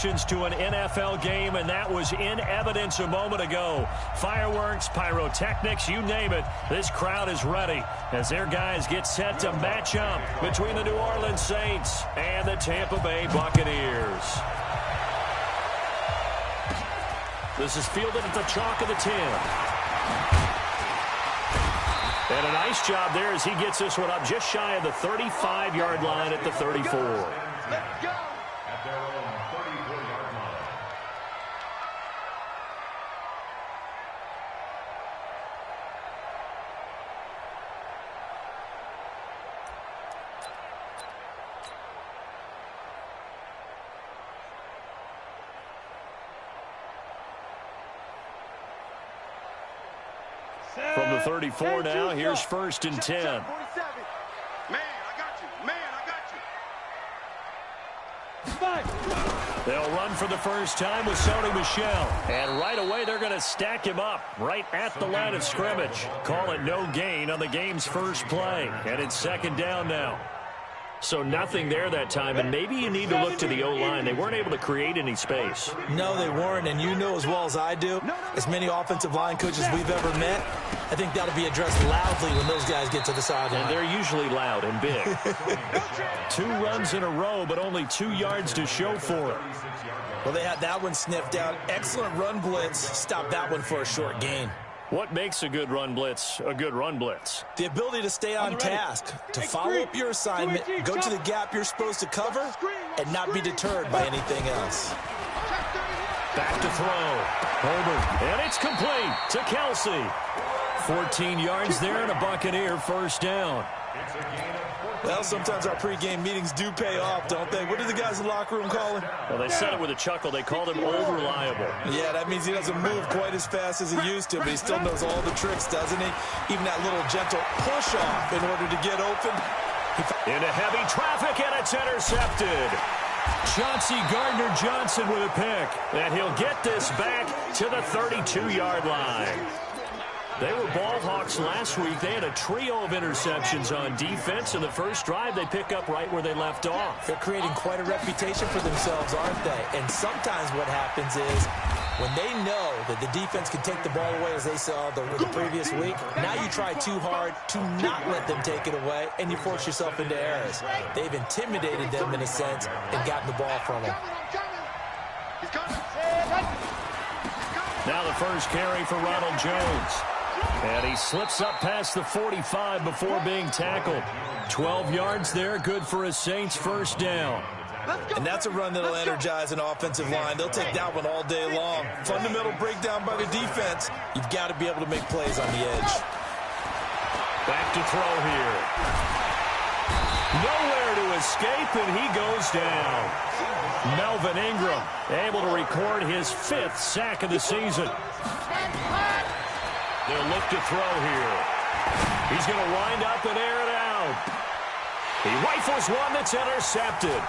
To an NFL game, and that was in evidence a moment ago. Fireworks, pyrotechnics, you name it. This crowd is ready as their guys get set to match up between the New Orleans Saints and the Tampa Bay Buccaneers. This is fielded at the chalk of the 10. And a nice job there as he gets this one up just shy of the 35-yard line at the 34. Let's go. From the 34 now, here's 1st and 10. Man, I got you. Man, I got you. They'll run for the first time with Sony Michel. And right away, they're going to stack him up right at the line of scrimmage. Call it no gain on the game's first play. And it's 2nd down now. So nothing there that time, and maybe you need to look to the O-line. They weren't able to create any space. No, they weren't, and you know as well as I do, as many offensive line coaches we've ever met, I think that'll be addressed loudly when those guys get to the sideline. And they're usually loud and big. 2 runs in a row, but only 2 yards to show for it. Well, they had that one sniffed out. Excellent run blitz. Stopped that one for a short gain. What makes a good run blitz a good run blitz? The ability to stay on task, to follow up your assignment, go to the gap you're supposed to cover, and not be deterred by anything else. Back to throw. Over. And it's complete to Kelsey. 14 yards there and a Buccaneer first down. Well, sometimes our pregame meetings do pay off, don't they? What do the guys in the locker room call him? Well, they said it with a chuckle. They called him old reliable. Yeah, that means he doesn't move quite as fast as he used to, but he still knows all the tricks, doesn't he? Even that little gentle push-off in order to get open. Into heavy traffic, and it's intercepted. Chauncey Gardner-Johnson with a pick, and he'll get this back to the 32-yard line. They were ball hawks last week. They had a trio of interceptions on defense. In the first drive, they pick up right where they left off. They're creating quite a reputation for themselves, aren't they? And sometimes what happens is when they know that the defense can take the ball away, as they saw the previous week, now you try too hard to not let them take it away, and you force yourself into errors. They've intimidated them in a sense and gotten the ball from them. Now the first carry for Ronald Jones. And he slips up past the 45 before being tackled. 12 yards there, good for a Saints first down. And that's a run that'll energize an offensive line. They'll take that one all day long. Fundamental breakdown by the defense. You've got to be able to make plays on the edge. Back to throw here. Nowhere to escape, and he goes down. Melvin Ingram able to record his 5th sack of the season. They'll look to throw here. He's going to wind up and air it out. He rifles one that's intercepted.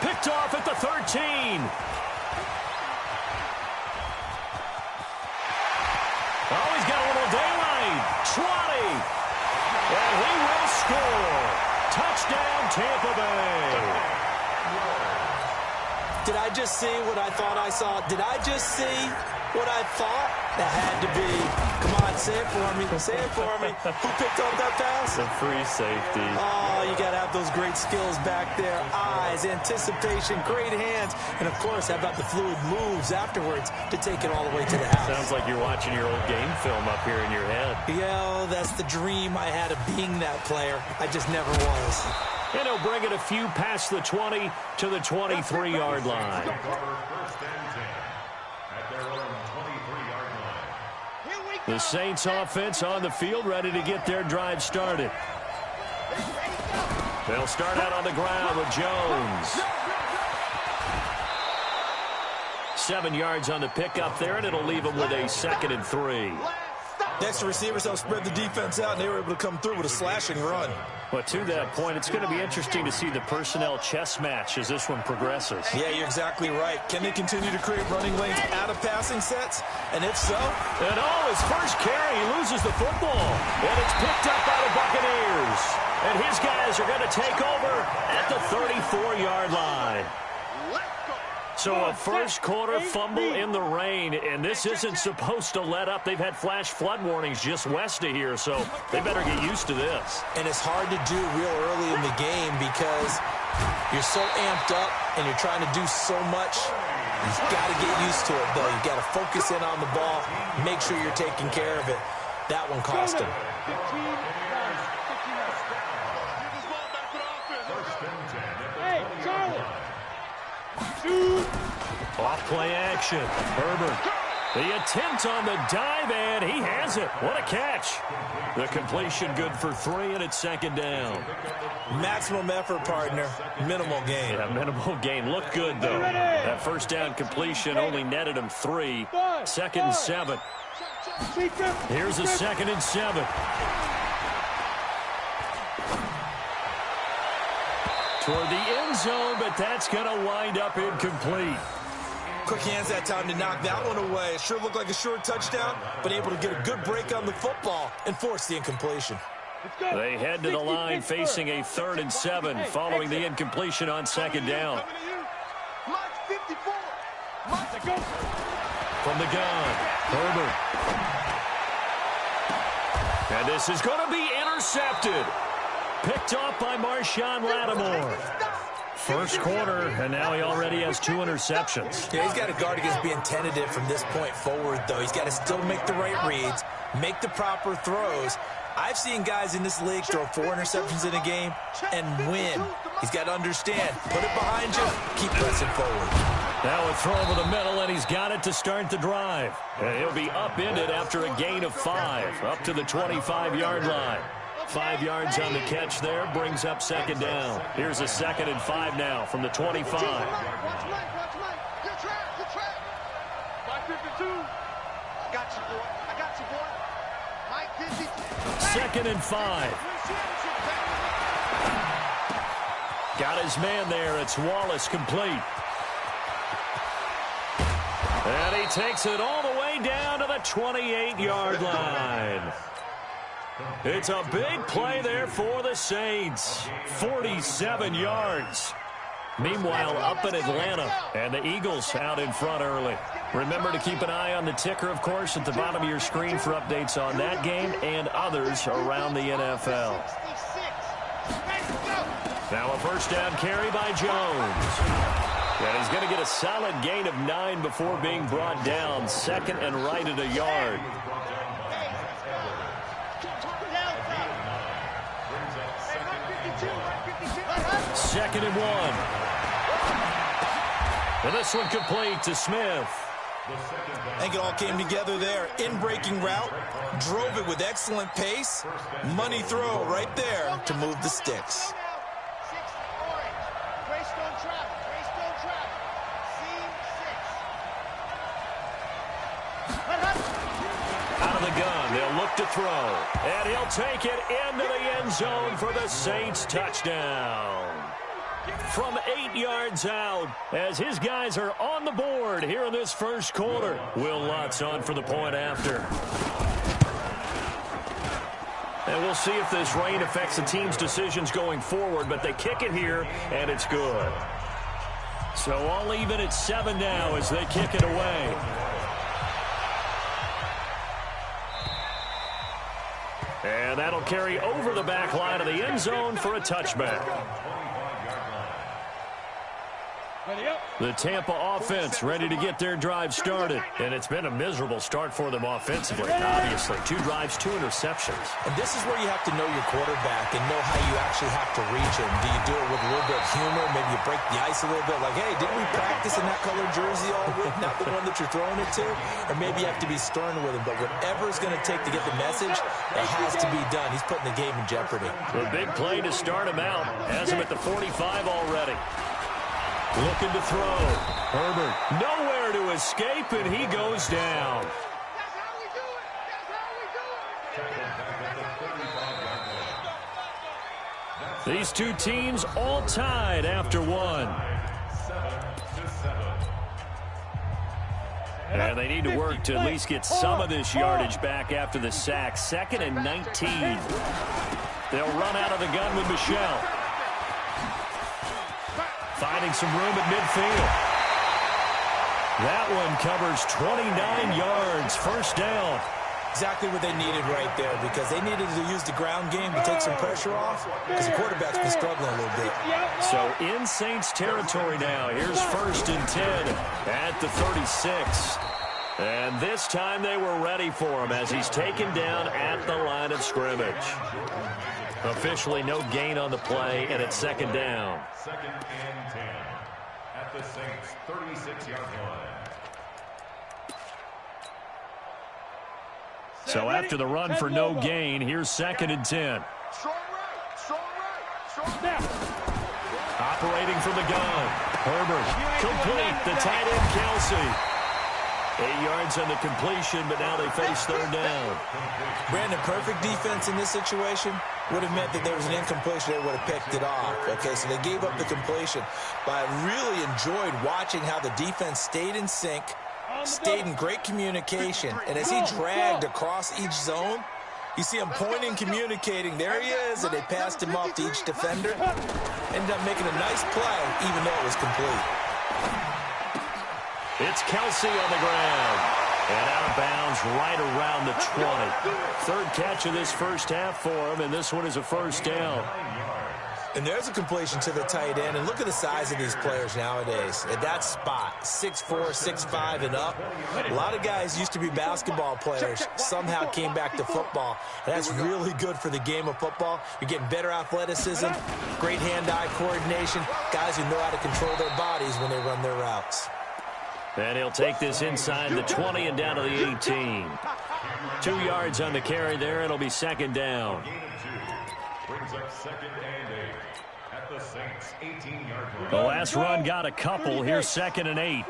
Picked off at the 13. Oh, he's got a little daylight. 20. And he will score. Touchdown, Tampa Bay. Did I just see what I thought I saw? Did I just see what I thought? That had to be. Come on, say it for me. Say it for me. Who picked up that pass? The free safety. Oh, you got to have those great skills back there. Eyes, anticipation, great hands. And, of course, how about the fluid moves afterwards to take it all the way to the house? Sounds like you're watching your old game film up here in your head. Yeah, that's the dream I had of being that player. I just never was. And he'll bring it a few past the 20 to the 23-yard line. The Saints offense on the field, ready to get their drive started. They'll start out on the ground with Jones. 7 yards on the pickup there, and it'll leave them with a 2nd and 3. Next, the receivers helped spread the defense out, and they were able to come through with a slashing run. But to that point, it's going to be interesting to see the personnel chess match as this one progresses. Yeah, you're exactly right. Can they continue to create running lanes out of passing sets? And if so? And his first carry, he loses the football. And it's picked up by the Buccaneers. And his guys are going to take over at the 34-yard line. So a first-quarter fumble in the rain, and this isn't supposed to let up. They've had flash flood warnings just west of here, so they better get used to this. And it's hard to do real early in the game because you're so amped up and you're trying to do so much. You've got to get used to it, though. You've got to focus in on the ball, make sure you're taking care of it. That one cost him. Off play action. Herbert. The attempt on the dive, and he has it. What a catch. The completion good for 3, and it's second down. Maximum effort, partner. Minimal gain. Yeah, minimal gain. Looked good, though. That first down completion only netted him 3. Second and 7. Here's a 2nd and 7. Toward the end zone, but that's going to wind up incomplete. Quick hands that time to knock that one away. It sure looked like a short touchdown, but able to get a good break on the football and force the incompletion. They head to the line facing a 3rd and 7 following the incompletion on 2nd down. From the gun, Herbert. And this is going to be intercepted. Picked off by Marshawn Lattimore. First quarter, and now he already has 2 interceptions. Yeah, he's got to guard against being tentative from this point forward, though. He's got to still make the right reads, make the proper throws. I've seen guys in this league throw 4 interceptions in a game and win. He's got to understand, put it behind you, keep pressing forward. Now a throw over the middle, and he's got it to start the drive. And he'll be upended after a gain of 5, up to the 25-yard line. 5 yards on the catch there, brings up second down. Here's a 2nd and 5 now from the 25. Watch Mike. Good trap. Mike 52. I got you, boy. Mike 50. 2nd and 5. Got his man there. It's Wallace complete. And he takes it all the way down to the 28-yard line. It's a big play there for the Saints. 47 yards. Meanwhile, up in Atlanta, and the Eagles out in front early. Remember to keep an eye on the ticker, of course, at the bottom of your screen for updates on that game and others around the NFL. Now a first down carry by Jones. And he's going to get a solid gain of 9 before being brought down. 2nd and right at a yard. 2nd and 1. And this one complete to Smith. I think it all came together there. In-breaking route, drove it with excellent pace. Money throw right there to move the sticks. Out of the gun, they'll look to throw. And he'll take it into the end zone for the Saints touchdown. From 8 yards out, as his guys are on the board here in this first quarter. Will Lutz on for the point after. And we'll see if this rain affects the team's decisions going forward, but they kick it here, and it's good. So all even at 7 now as they kick it away. And that'll carry over the back line of the end zone for a touchback. The Tampa offense ready to get their drive started. And it's been a miserable start for them offensively, obviously. 2 drives, 2 interceptions. And this is where you have to know your quarterback and know how you actually have to reach him. Do you do it with a little bit of humor? Maybe you break the ice a little bit. Like, hey, didn't we practice in that colored jersey all week? Not the one that you're throwing it to? Or maybe you have to be stern with him. But whatever it's going to take to get the message, it has to be done. He's putting the game in jeopardy. A big play to start him out. Has him at the 45 already. Looking to throw. Herbert nowhere to escape, and he goes down. These two teams all tied after 1. And they need to work to at least get some of this yardage back after the sack. 2nd and 19. They'll run out of the gun with Michel. Finding some room at midfield. That one covers 29 yards. First down. Exactly what they needed right there, because they needed to use the ground game to take some pressure off, because the quarterback's been struggling a little bit. So in Saints territory now. Here's 1st and 10 at the 36. And this time they were ready for him as he's taken down at the line of scrimmage. Officially no gain on the play, and it's 2nd down. 2nd and 10 at the Saints' 36-yard line. So after the run for no gain, here's 2nd and 10. Operating from the gun. Herbert, complete. The tight end, Kelsey. 8 yards on the completion, but now they face 3rd down. Brandon, perfect defense in this situation would have meant that there was an incompletion. They would have picked it off. Okay, so they gave up the completion. But I really enjoyed watching how the defense stayed in sync, stayed in great communication, and as he dragged across each zone, you see him pointing, communicating. There he is, and they passed him off to each defender. Ended up making a nice play, even though it was complete. It's Kelsey on the ground. And out of bounds right around the 20. 3rd catch of this first half for him, and this one is a 1st down. And there's a completion to the tight end. And look at the size of these players nowadays. At that spot, 6'4", 6'5", and up. A lot of guys used to be basketball players, somehow came back to football. And that's really good for the game of football. You're getting better athleticism, great hand-eye coordination, guys who know how to control their bodies when they run their routes. And he'll take this inside the 20 and down to the 18. 2 yards on the carry there. It'll be 2nd down. Brings up 2nd and 8 at the Saints' 18-yard line. The last run got a couple. Here's 2nd and 8.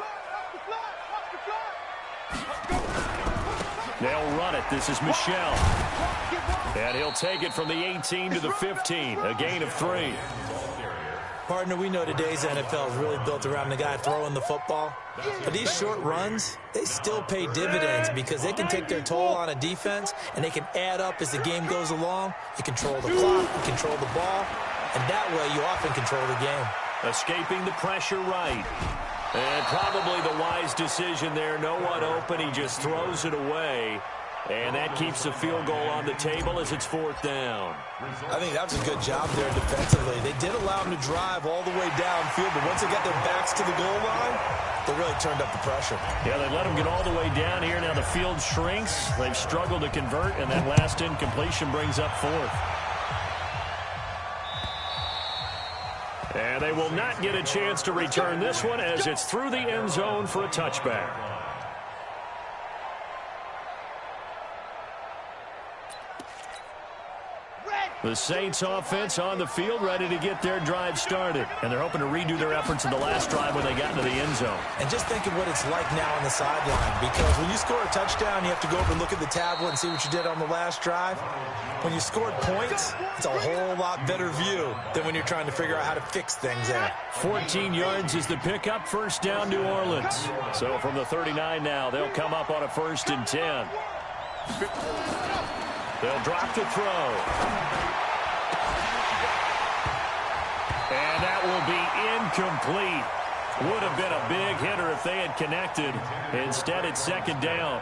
They'll run it. This is Michel. And he'll take it from the 18 to the 15. A gain of 3. Partner, we know today's NFL is really built around the guy throwing the football. But these short runs, they still pay dividends because they can take their toll on a defense, and they can add up as the game goes along. You control the clock, you control the ball, and that way you often control the game. Escaping the pressure right. And probably the wise decision there. No one open. He just throws it away. And that keeps the field goal on the table as it's 4th down. I think that was a good job there defensively. They did allow them to drive all the way downfield, but once they got their backs to the goal line, they really turned up the pressure. Yeah, they let them get all the way down here. Now the field shrinks. They've struggled to convert, and that last incompletion brings up 4th. And they will not get a chance to return this one as it's through the end zone for a touchback. The Saints offense on the field, ready to get their drive started. And they're hoping to redo their efforts in the last drive when they got into the end zone. And just think of what it's like now on the sideline, because when you score a touchdown, you have to go over and look at the tablet and see what you did on the last drive. When you scored points, it's a whole lot better view than when you're trying to figure out how to fix things there. 14 yards is the pickup. 1st down, New Orleans. So from the 39 now, they'll come up on a 1st and 10. They'll drop the throw. And that will be incomplete. Would have been a big hitter if they had connected. Instead, it's 2nd down.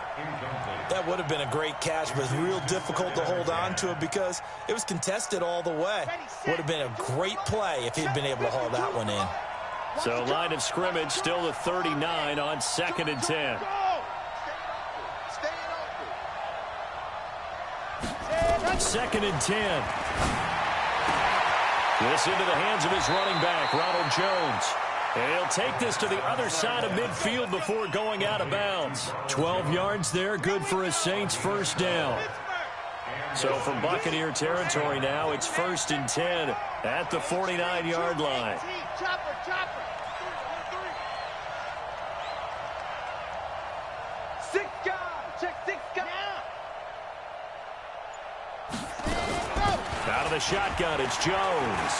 That would have been a great catch, but it's real difficult to hold on to it because it was contested all the way. Would have been a great play if he'd been able to haul that one in. So line of scrimmage still the 39 on 2nd and 10. 2nd and 10. This into the hands of his running back, Ronald Jones. And he'll take this to the other side of midfield before going out of bounds. 12 yards there, good for a Saints 1st down. So from Buccaneer territory now, it's 1st and 10 at the 49-yard line. Out of the shotgun, it's Jones.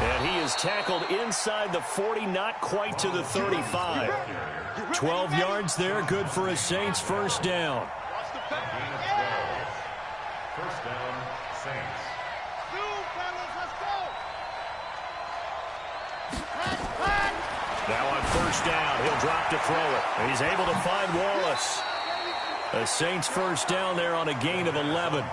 And he is tackled inside the 40, not quite to the 35. 12 yards there, good for a Saints 1st down. 1st down, Saints. Now on first down, he'll drop to throw it. And he's able to find Wallace. The Saints first down there on a gain of 11.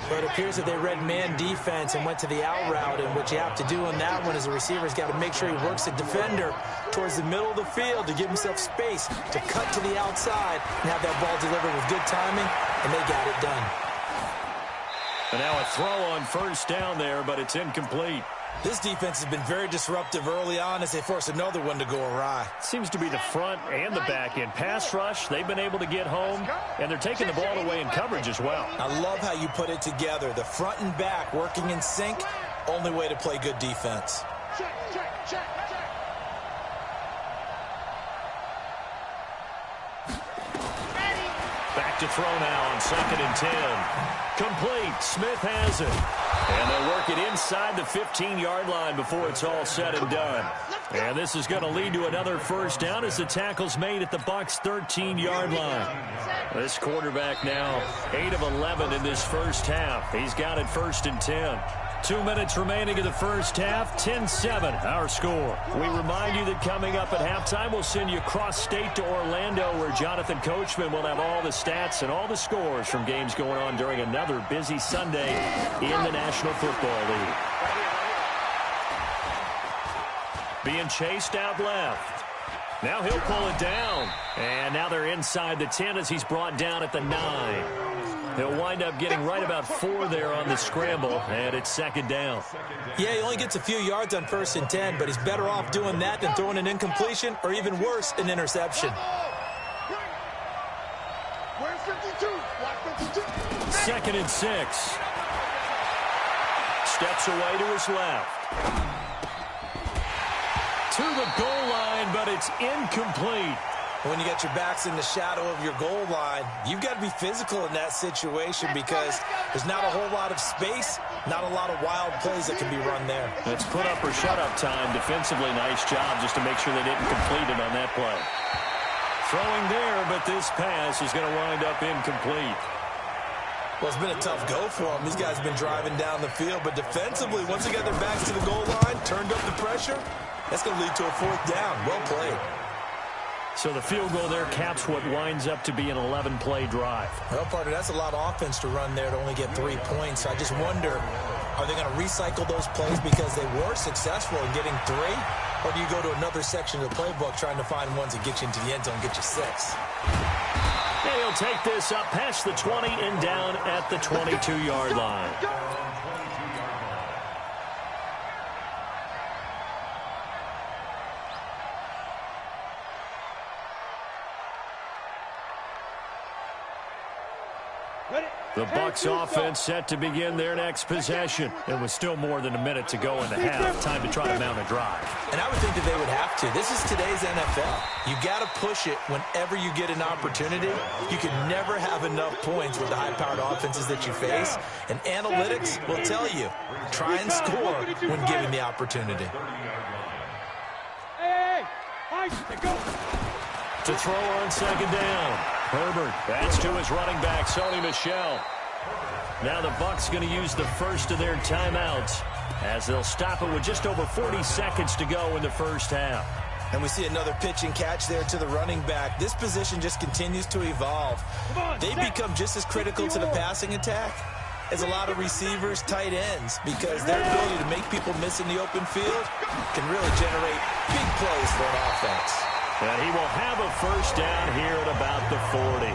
But it appears that they read man defense and went to the out route, and what you have to do on that one is the receiver's got to make sure he works the defender towards the middle of the field to give himself space to cut to the outside and have that ball delivered with good timing, and they got it done. And now a throw on first down there, but it's incomplete. This defense has been very disruptive early on as they force another one to go awry. Seems to be the front and the back end. Pass rush, they've been able to get home, and they're taking the ball away in coverage as well. I love how you put it together. The front and back working in sync, only way to play good defense. Back to throw now on 2nd and 10. Complete. Smith has it. And they'll work it inside the 15-yard line before it's all said and done. And this is going to lead to another first down as the tackle's made at the Bucs' 13-yard line. This quarterback now 8 of 11 in this first half. He's got it 1st and 10. 2 minutes remaining in the first half, 10-7 our score. We remind you that coming up at halftime, we'll send you cross-state to Orlando, where Jonathan Coachman will have all the stats and all the scores from games going on during another busy Sunday in the National Football League. Being chased out left. Now he'll pull it down. And now they're inside the 10 as he's brought down at the 9. He'll wind up getting right about 4 there on the scramble, and it's 2nd down. Yeah, he only gets a few yards on 1st and 10, but he's better off doing that than throwing an incompletion or even worse, an interception. Where's 52? Watch 52. 2nd and 6. Steps away to his left. To the goal line, but it's incomplete. When you got your backs in the shadow of your goal line, you've got to be physical in that situation because there's not a whole lot of space, not a lot of wild plays that can be run there. It's put up or shut up time. Defensively, nice job just to make sure they didn't complete it on that play. Throwing there, but this pass is going to wind up incomplete. Well, it's been a tough go for them. These guys have been driving down the field, but defensively, once they got their backs to the goal line, turned up the pressure, that's going to lead to a 4th down. Well played. So the field goal there caps what winds up to be an 11-play drive. Well, partner, that's a lot of offense to run there to only get 3 points. I just wonder, are they going to recycle those plays because they were successful in getting 3? Or do you go to another section of the playbook trying to find ones that get you into the end zone and get you 6? And he'll take this up past the 20 and down at the 22-yard line. The Bucs offense set to begin their next possession. It was still more than a minute to go in the half. Time to try to mount a drive. And I would think that they would have to. This is today's NFL. You got to push it whenever you get an opportunity. You can never have enough points with the high-powered offenses that you face. And analytics will tell you, try and score when given the opportunity. To throw on 2nd down. Herbert, that's to his running back, Sony Michel. Now the Bucs going to use the first of their timeouts as they'll stop it with just over 40 seconds to go in the first half. And we see another pitch and catch there to the running back. This position just continues to evolve. They become just as critical to the passing attack as a lot of receivers, tight ends, because their ability to make people miss in the open field can really generate big plays for an offense. And he will have a first down here at about the 40.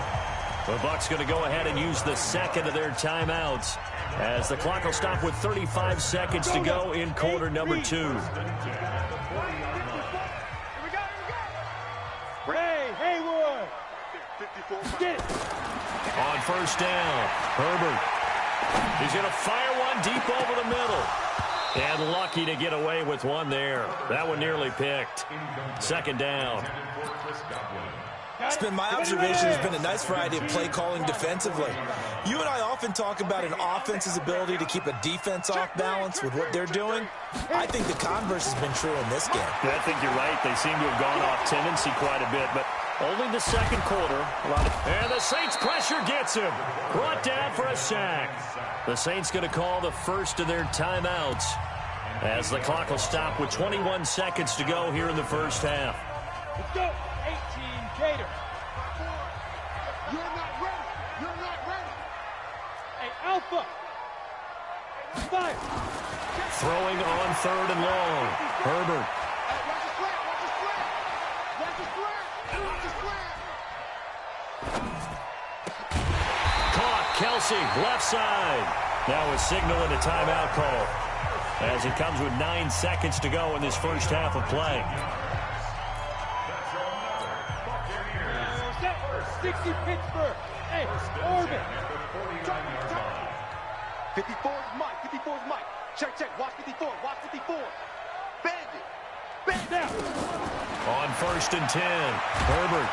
The Bucs going to go ahead and use the second of their timeouts as the clock will stop with 35 seconds to go in quarter number 2. Haywood. On first down, Herbert. He's going to fire one deep over the middle. And lucky to get away with one there. That one nearly picked. 2nd down. It's been my observation there's been a nice variety of play calling defensively. You and I often talk about an offense's ability to keep a defense off balance with what they're doing. I think the converse has been true in this game. I think you're right. They seem to have gone off tendency quite a bit, but only the second quarter. And the Saints pressure gets him. Brought down for a sack. The Saints going to call the first of their timeouts as the clock will stop with 21 seconds to go here in the first half. Let's go. 18 Gator. You're not ready. You're not ready. Hey, Alpha. Fire. Throwing on 3rd and long. Herbert. Hey, watch the slant. Watch the slant. Watch the slant. Watch the slant. Caught. Kelsey, left side. Now a signal and a timeout call, as it comes with 9 seconds to go in this first half of play. 60 Pittsburgh. Hey, Orbit. 54 is Mike. 54 is Mike. Check, check. Watch 54. Watch 54. Bandit. Bandit. On 1st and 10, Herbert.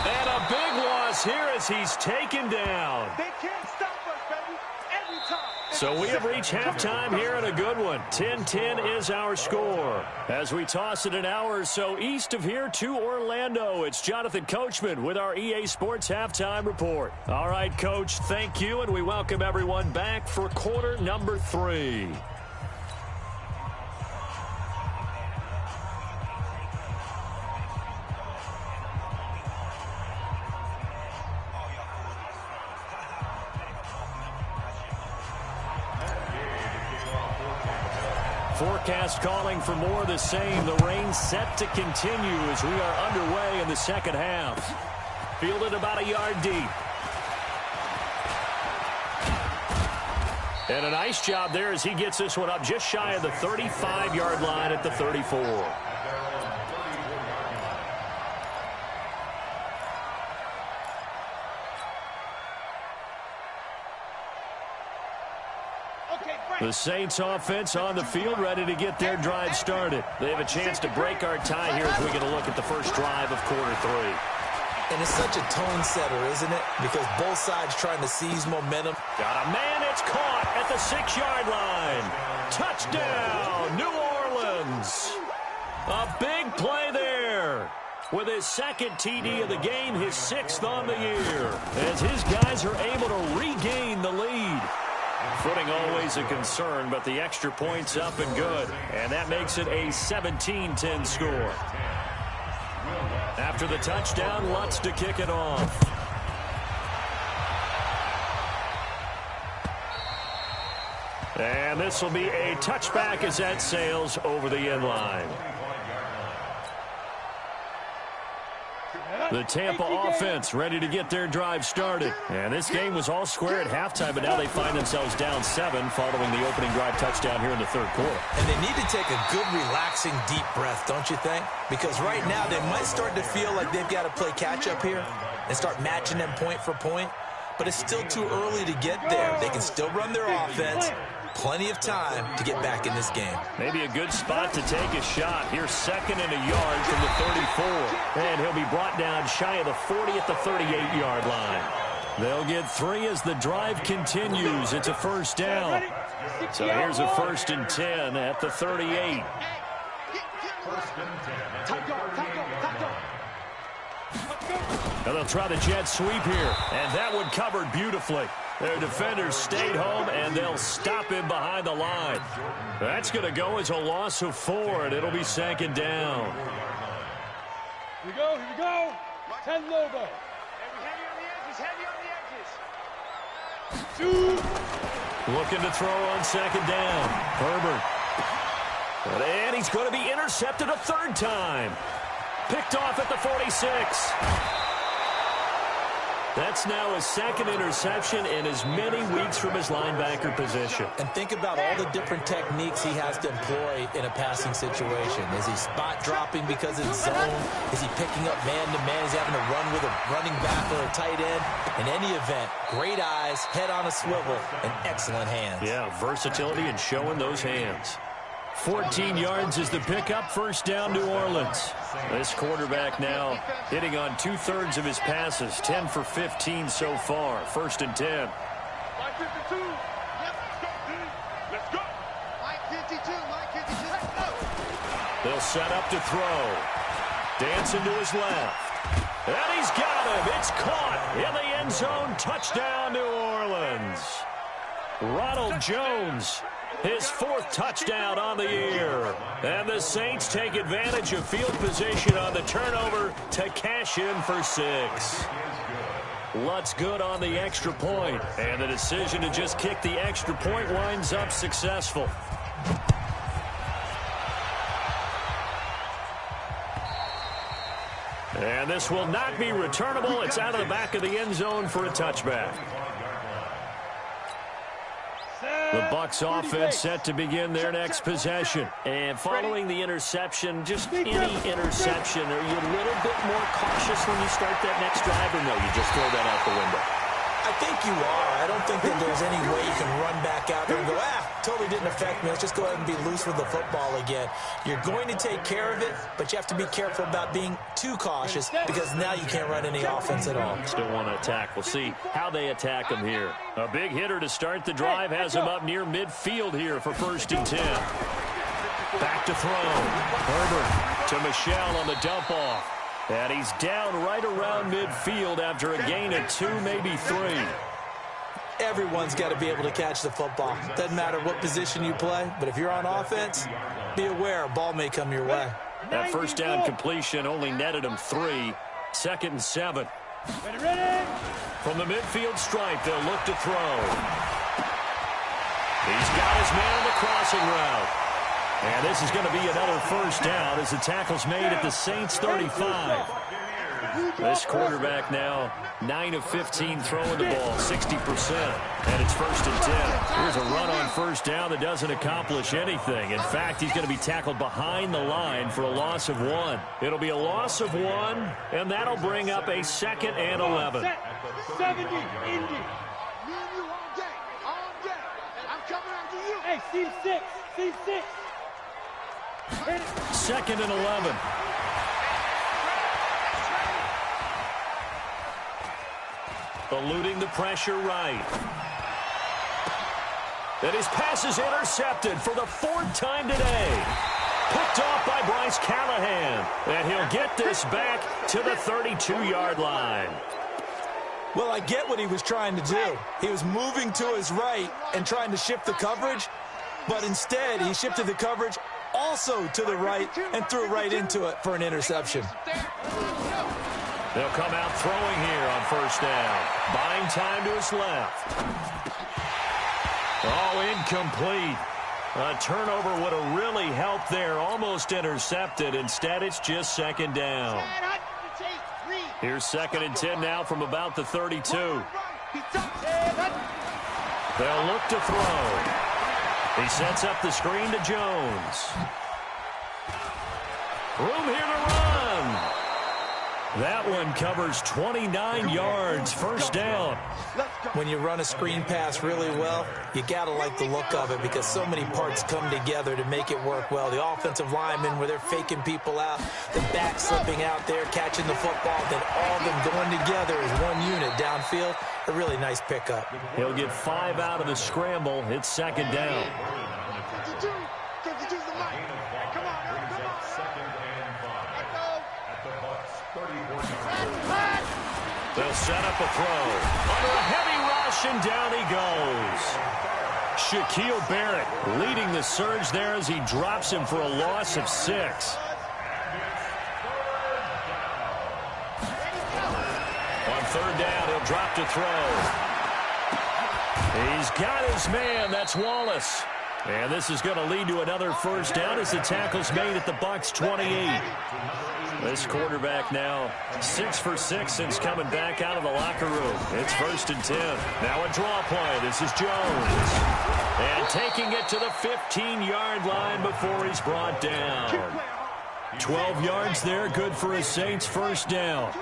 And a big loss here as he's taken down. They can't stop us, baby. Every time. So we have reached halftime here in a good one. 10-10 is our score. As we toss it an hour or so east of here to Orlando, it's Jonathan Coachman with our EA Sports Halftime Report. All right, Coach, thank you, and we welcome everyone back for quarter number 3. Forecast calling for more of the same. The rain set to continue as we are underway in the second half. Fielded about a yard deep. And a nice job there as he gets this one up just shy of the 35-yard line at the 34. The Saints offense on the field, ready to get their drive started. They have a chance to break our tie here as we get a look at the first drive of quarter 3. And it's such a tone setter, isn't it? Because both sides trying to seize momentum. Got a man, it's caught at the 6-yard line. Touchdown, New Orleans. A big play there. With his second TD of the game, his 6th on the year. As his guys are able to regain the lead. Footing always a concern, but the extra point's up and good. And that makes it a 17-10 score. After the touchdown, Lutz to kick it off. And this will be a touchback as that sails over the end line. The Tampa offense ready to get their drive started. And this game was all square at halftime, but now they find themselves down 7 following the opening drive touchdown here in the third quarter. And they need to take a good, relaxing, deep breath, don't you think? Because right now they might start to feel like they've got to play catch-up here and start matching them point for point. But it's still too early to get there. They can still run their offense. Plenty of time to get back in this game. Maybe a good spot to take a shot. Here's 2nd and a yard from the 34. And he'll be brought down shy of the 40 at the 38-yard line. They'll get 3 as the drive continues. It's a first down. So here's a 1st and 10 at the 38. Now they'll try the jet sweep here. And that one covered beautifully. Their defenders stayed home, and they'll stop him behind the line. That's going to go as a loss of 4, and it'll be 2nd down. Here we go, here we go. 10 logo. Heavy on the edges, heavy on the edges. 2. Looking to throw on 2nd down. Herbert. And he's going to be intercepted a 3rd time. Picked off at the 46. That's now his 2nd interception in as many weeks from his linebacker position. And think about all the different techniques he has to employ in a passing situation. Is he spot dropping because it's zone? Is he picking up man-to-man? Is he having to run with a running back or a tight end? In any event, great eyes, head on a swivel, and excellent hands. Yeah, versatility and showing those hands. 14 yards is the pickup. 1st down, New Orleans. This quarterback now hitting on 2/3 of his passes. 10 for 15 so far. 1st and 10. Mike 52. Yep, let's go. Mike 52, Mike 52, let's go. They'll set up to throw. Dancing to his left. And he's got him. It's caught in the end zone. Touchdown, New Orleans. Ronald Jones His 4th touchdown on the year. And the Saints take advantage of field position on the turnover to cash in for 6. Lutt's good on the extra point, and the decision to just kick the extra point winds up successful. And this will not be returnable. It's out of the back of the end zone for a touchback. The Bucs offense set to begin their next possession. And following the interception, just any interception, are you a little bit more cautious when you start that next drive, or no, you just throw that out the window? I think you are. I don't think that there's any way you can run back out there and go, totally didn't affect me. Let's just go ahead and be loose with the football again. You're going to take care of it, but you have to be careful about being too cautious because now you can't run any offense at all. Still want to attack. We'll see how they attack him here. A big hitter to start the drive has him up near midfield here for 1st and 10. Back to throw. Herbert to Michel on the dump off. And he's down right around midfield after a gain of 2, maybe 3. Everyone's got to be able to catch the football. Doesn't matter what position you play, but if you're on offense, be aware a ball may come your way. That 1st down completion only netted him 3. 2nd and 7. Ready. From the midfield stripe, they'll look to throw. He's got his man on the crossing route. And this is going to be another 1st down as the tackle's made at the Saints 35. This quarterback now 9 of 15 throwing the ball, 60%. And it's 1st and 10. Here's a run on 1st down that doesn't accomplish anything. In fact, he's going to be tackled behind the line for a loss of 1. It'll be a loss of 1, and that'll bring up a 2nd and 11. 70, Indy. Me and you all day. All day. I'm coming after you. Hey, C6. C6. 2nd and 11. Eluding the pressure right. And his pass is intercepted for the 4th time today. Picked off by Bryce Callahan. And he'll get this back to the 32-yard line. Well, I get what he was trying to do. He was moving to his right and trying to shift the coverage, but instead he shifted the coverage also to the right and threw right into it for an interception. They'll come out throwing here on 1st down. Buying time to his left. Oh, incomplete. A turnover would have really helped there. Almost intercepted. Instead, it's just 2nd down. Here's 2nd and 10 now from about the 32. They'll look to throw. He sets up the screen to Jones. Room here to run. That one covers 29 yards, 1st down. When you run a screen pass really well, you got to like the look of it because so many parts come together to make it work well. The offensive linemen, where they're faking people out, the back slipping out there, catching the football, then all of them going together as one unit downfield. A really nice pickup. He'll get 5 out of the scramble. It's 2nd down. 52. 52's the mic. Come on, come on. 2nd and 5. At the Bucs 34. They'll set up a throw. Under a heavy rush, and down he goes. Shaquille Barrett leading the surge there as he drops him for a loss of 6. On 3rd down, he'll drop to throw. He's got his man. That's Wallace. And this is going to lead to another 1st down as the tackle's made at the Bucs 28. This quarterback now 6 for 6 since coming back out of the locker room. It's 1st and 10. Now a draw play. This is Jones. And taking it to the 15-yard line before he's brought down. 12 yards there, good for a Saints 1st down.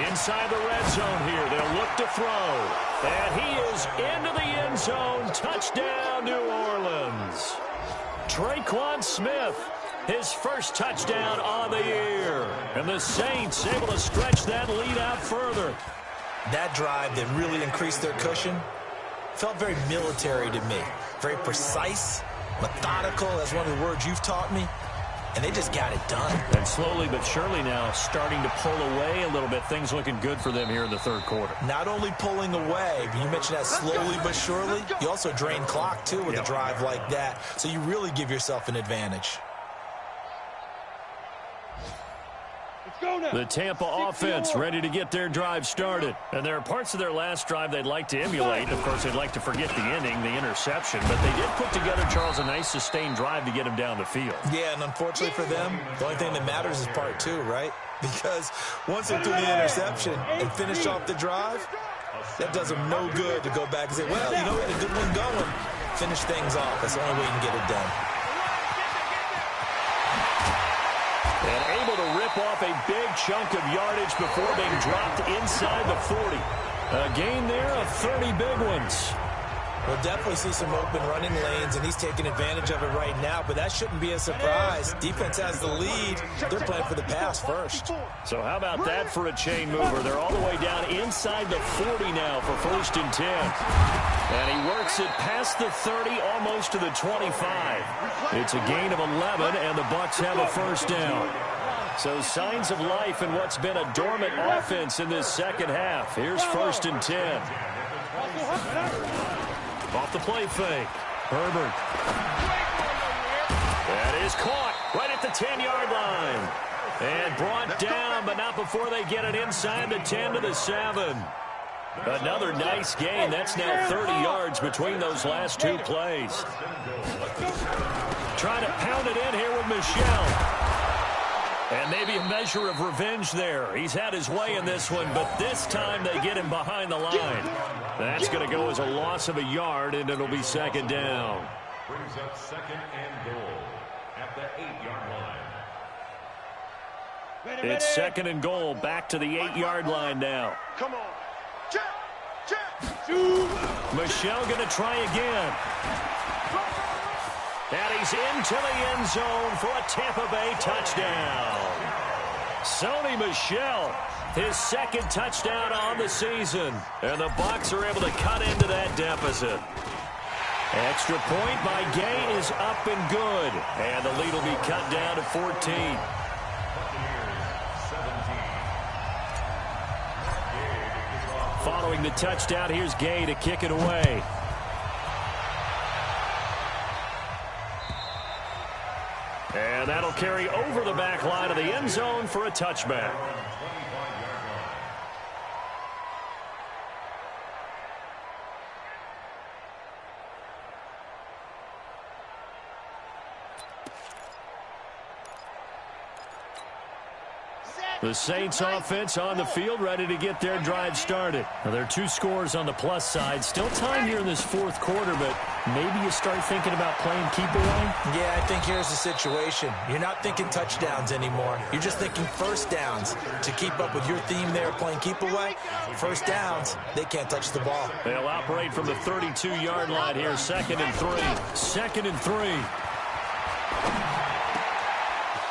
Inside the red zone here, they'll look to throw. And he is into the end zone. Touchdown, New Orleans. Traquan Smith, his 1st touchdown on the year. And the Saints able to stretch that lead out further. That drive that really increased their cushion felt very military to me. Very precise, methodical. That's one of the words you've taught me. and they just got it done. And slowly but surely now starting to pull away a little bit. Things looking good for them here in the third quarter. Not only pulling away, but you mentioned that slowly but surely. You also drain clock, too, with a drive like that. So you really give yourself an advantage. The Tampa offense ready to get their drive started. And there are parts of their last drive they'd like to emulate. Of course, they'd like to forget the ending, the interception. But they did put together, Charles, a nice sustained drive to get him down the field. Yeah, and unfortunately for them, the only thing that matters is part two, right? Because once they threw the interception and finished off the drive, that does them no good to go back and say, well, you know, we had a good one going. Finish things off. That's the only way you can get it done. And able to rip off a big chunk of yardage before being dropped inside the 40. A gain there of 30 big ones. We'll definitely see some open running lanes, and he's taking advantage of it right now, but that shouldn't be a surprise. Defense has the lead. They're playing for the pass first. So how about that for a chain mover? They're all the way down inside the 40 now for 1st and 10. And he works it past the 30, almost to the 25. It's a gain of 11, and the Bucs have a 1st down. So signs of life in what's been a dormant offense in this second half. Here's 1st and 10. Off the play fake. Herbert. That is caught right at the 10-yard line. And brought down, but not before they get it inside the 10 to the 7. Another nice gain. That's now 30 yards between those last two plays. Trying to pound it in here with Michel. And maybe a measure of revenge there. He's had his way in this one, but this time they get him behind the line. That's going to go as a loss of a yard, and it'll be 2nd down. Brings up 2nd and goal at the 8-yard line. It's 2nd and goal, back to the 8-yard line now. Come on. Check. Michel going to try again. And he's into the end zone for a Tampa Bay touchdown. Sony Michel, his 2nd touchdown on the season. And the Bucs are able to cut into that deficit. Extra point by Gay is up and good. And the lead will be cut down to 14. Following the touchdown, here's Gay to kick it away. And that'll carry over the back line of the end zone for a touchback. The Saints offense on the field, ready to get their drive started. Now, there are 2 scores on the plus side. Still time here in this 4th quarter, but maybe you start thinking about playing keep away? Yeah, I think here's the situation. You're not thinking touchdowns anymore. You're just thinking 1st downs. To keep up with your theme there, playing keep away, 1st downs, they can't touch the ball. They'll operate from the 32-yard line here, 2nd and 3. 2nd and 3.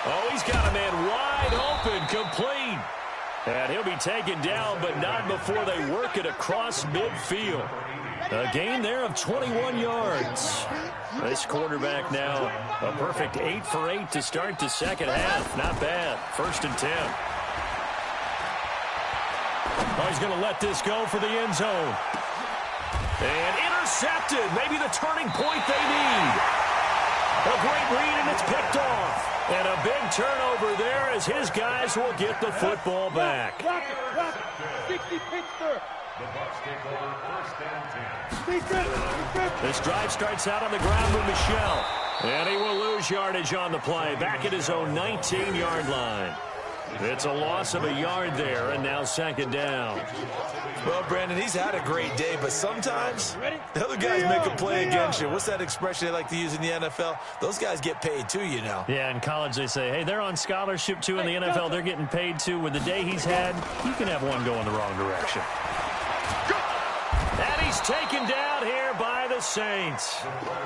Oh, he's got a man wide open, complete. And he'll be taken down, but not before they work it across midfield. A gain there of 21 yards. This quarterback now, a perfect 8 for 8 to start the second half. Not bad. 1st and 10. Oh, he's going to let this go for the end zone. And intercepted. Maybe the turning point they need. A great read, and it's picked off. And a big turnover there as his guys will get the football back. Rock it. 60 Pittsburgh. The Bucs take over 1st and 10. This drive starts out on the ground with Michel. And he will lose yardage on the play. Back at his own 19-yard line. It's a loss of a yard there, and now 2nd down. Well, Brandon, he's had a great day, but sometimes the other guys make a play against you. What's that expression they like to use in the NFL? Those guys get paid too, you know. Yeah, in college they say, hey, they're on scholarship too. In the NFL, they're getting paid too. With the day he's had, you can have one going the wrong direction. And he's taken down here by the Saints.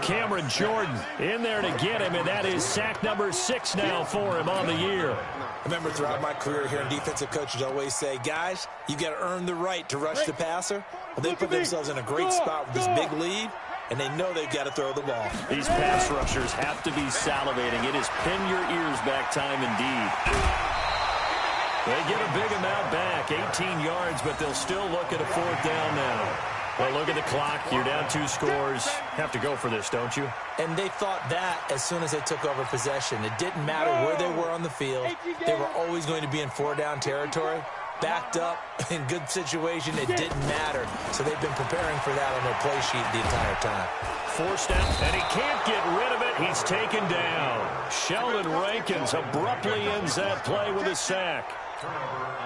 Cameron Jordan in there to get him, and that is sack number 6 now for him on the year. I remember throughout my career here, defensive coaches always say, guys, you got to earn the right to rush the passer. Well, they put themselves in a great spot with this big lead. and they know they've got to throw the ball. These pass rushers have to be salivating. It is pin your ears back time indeed. They get a big amount back, 18 yards, but they'll still look at a fourth down now. Well, look at the clock. You're down 2 scores. Have to go for this, don't you? And they thought that as soon as they took over possession. It didn't matter where they were on the field. They were always going to be in 4-down territory. Backed up, in good situation, it didn't matter. So they've been preparing for that on their play sheet the entire time. Forced out, and he can't get rid of it. He's taken down. Sheldon Rankins abruptly ends that play with a sack.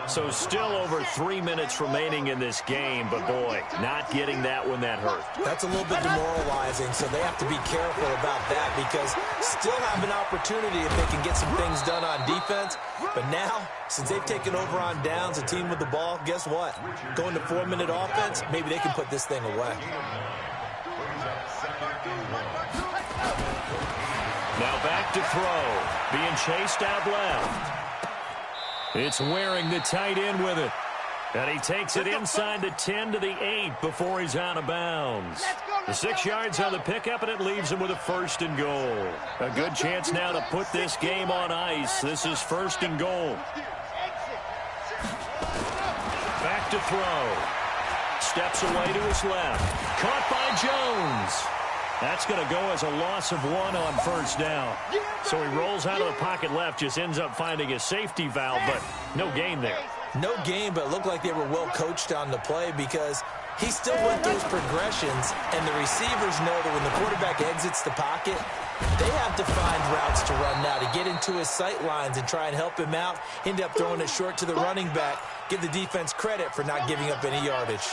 So still over 3 minutes remaining in this game, but boy, not getting that one that hurt. That's a little bit demoralizing, so they have to be careful about that because still have an opportunity if they can get some things done on defense. But now, since they've taken over on downs, a team with the ball, guess what? Going to 4-minute offense, maybe they can put this thing away. Now back to throw, being chased out left. It's Waring, the tight end, with it. And he takes it inside the 10 to the 8 before he's out of bounds. The 6 yards on the pickup, and it leaves him with a 1st and goal. A good chance now to put this game on ice. This is 1st and goal. Back to throw. Steps away to his left. Caught by Jones. That's going to go as a loss of 1 on 1st down. So he rolls out of the pocket left, just ends up finding a safety valve, but no gain there. No gain, but it looked like they were well coached on the play because he still went through his progressions, and the receivers know that when the quarterback exits the pocket, they have to find routes to run now to get into his sight lines and try and help him out. End up throwing it short to the running back. Give the defense credit for not giving up any yardage.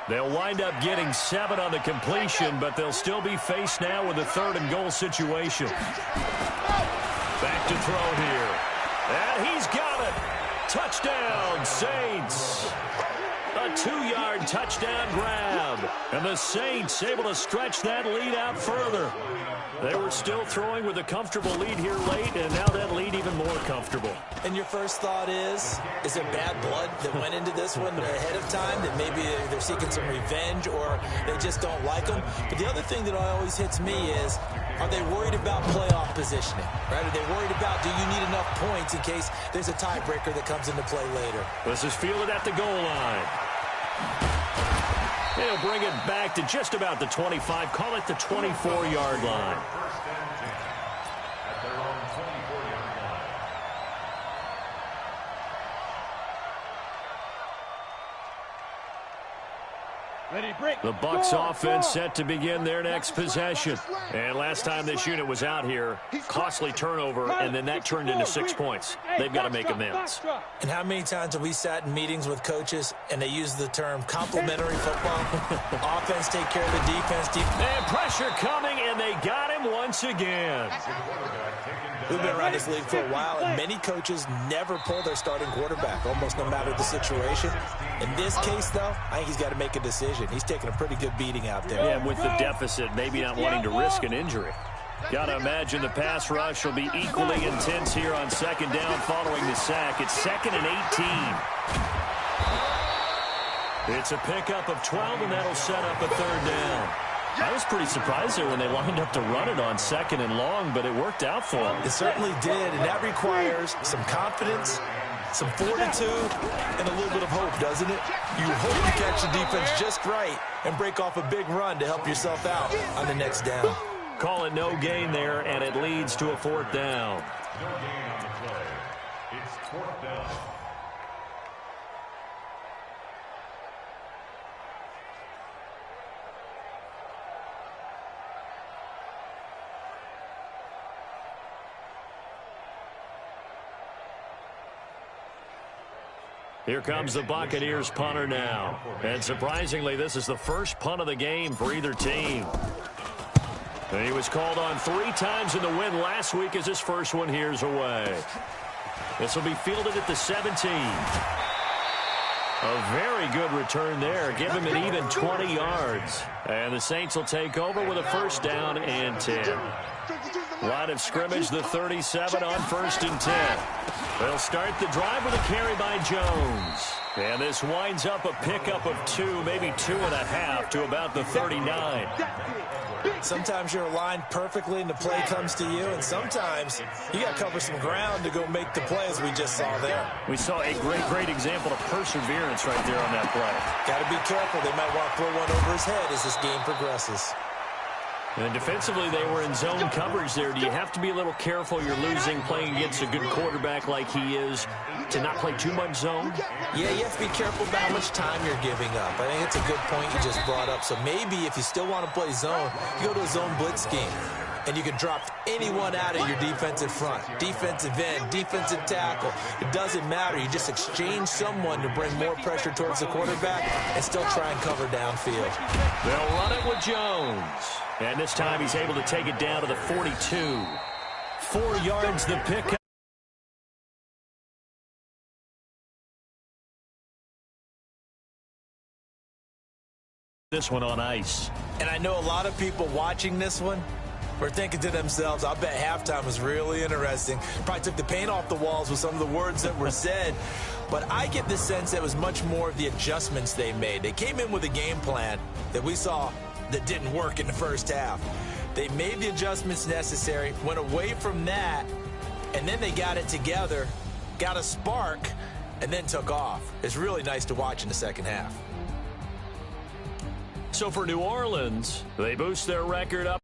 They'll wind up getting 7 on the completion, but they'll still be faced now with a 3rd and goal situation. Back to throw here. And he's got it. Touchdown, Saints. A 2-yard touchdown grab. And the Saints able to stretch that lead out further. They were still throwing with a comfortable lead here late, and now that lead even more comfortable. And your first thought is it bad blood that went into this one ahead of time, that maybe they're seeking some revenge or they just don't like them? But the other thing that always hits me is, are they worried about playoff positioning? Right? Are they worried about, do you need enough points in case there's a tiebreaker that comes into play later? This is fielded at the goal line. They'll bring it back to just about the 25. Call it the 24-yard line. The Bucs offense set to begin their next possession. And last time this unit was out here, costly turnover, and then that turned into 6 points. They've got to make amends. And how many times have we sat in meetings with coaches and they use the term complementary football? Offense take care of the defense. And pressure coming, and they got him once again. We've been around this league for a while, and many coaches never pull their starting quarterback, almost no matter the situation. In this case, though, I think he's got to make a decision. He's taking a pretty good beating out there. Yeah, with the deficit, maybe not wanting to risk an injury. Got to imagine the pass rush will be equally intense here on 2nd down following the sack. It's 2nd and 18. It's a pickup of 12, and that'll set up a 3rd down. I was pretty surprised there when they lined up to run it on 2nd and long, but it worked out for them. It certainly did, and that requires some confidence, some fortitude, and a little bit of hope, doesn't it? You hope to catch the defense just right and break off a big run to help yourself out on the next down. Call it no gain there, and it leads to a 4th down. No gain on the play. It's 4th down. Here comes the Buccaneers punter now. And surprisingly, this is the first punt of the game for either team. And he was called on 3 times in the win last week as his first one here's away. This will be fielded at the 17. A very good return there. Give him an even 20 yards. And the Saints will take over with a 1st down and 10. Line of scrimmage, the 37 on 1st and 10. They'll start the drive with a carry by Jones. And this winds up a pickup of 2, maybe 2.5 to about the 39. Sometimes you're aligned perfectly and the play comes to you, and sometimes you got to cover some ground to go make the play, as we just saw there. We saw a great example of perseverance right there on that play. Got to be careful. They might want to throw one over his head as this game progresses. And defensively, they were in zone coverage there. Do you have to be a little careful? You're losing playing against a good quarterback like he is to not play too much zone? Yeah, you have to be careful about how much time you're giving up. I think it's a good point you just brought up. So maybe if you still want to play zone, you go to a zone blitz scheme. And you can drop anyone out of your defensive front. Defensive end, defensive tackle. It doesn't matter. You just exchange someone to bring more pressure towards the quarterback and still try and cover downfield. They'll run it with Jones. And this time he's able to take it down to the 42. 4 yards the pickup. This one on ice. And I know a lot of people watching this one were thinking to themselves, I bet halftime was really interesting. Probably took the paint off the walls with some of the words that were said. But I get the sense that it was much more of the adjustments they made. They came in with a game plan that we saw that didn't work in the first half. They made the adjustments necessary, went away from that, and then they got it together, got a spark, and then took off. It's really nice to watch in the second half. So for New Orleans, they boost their record up.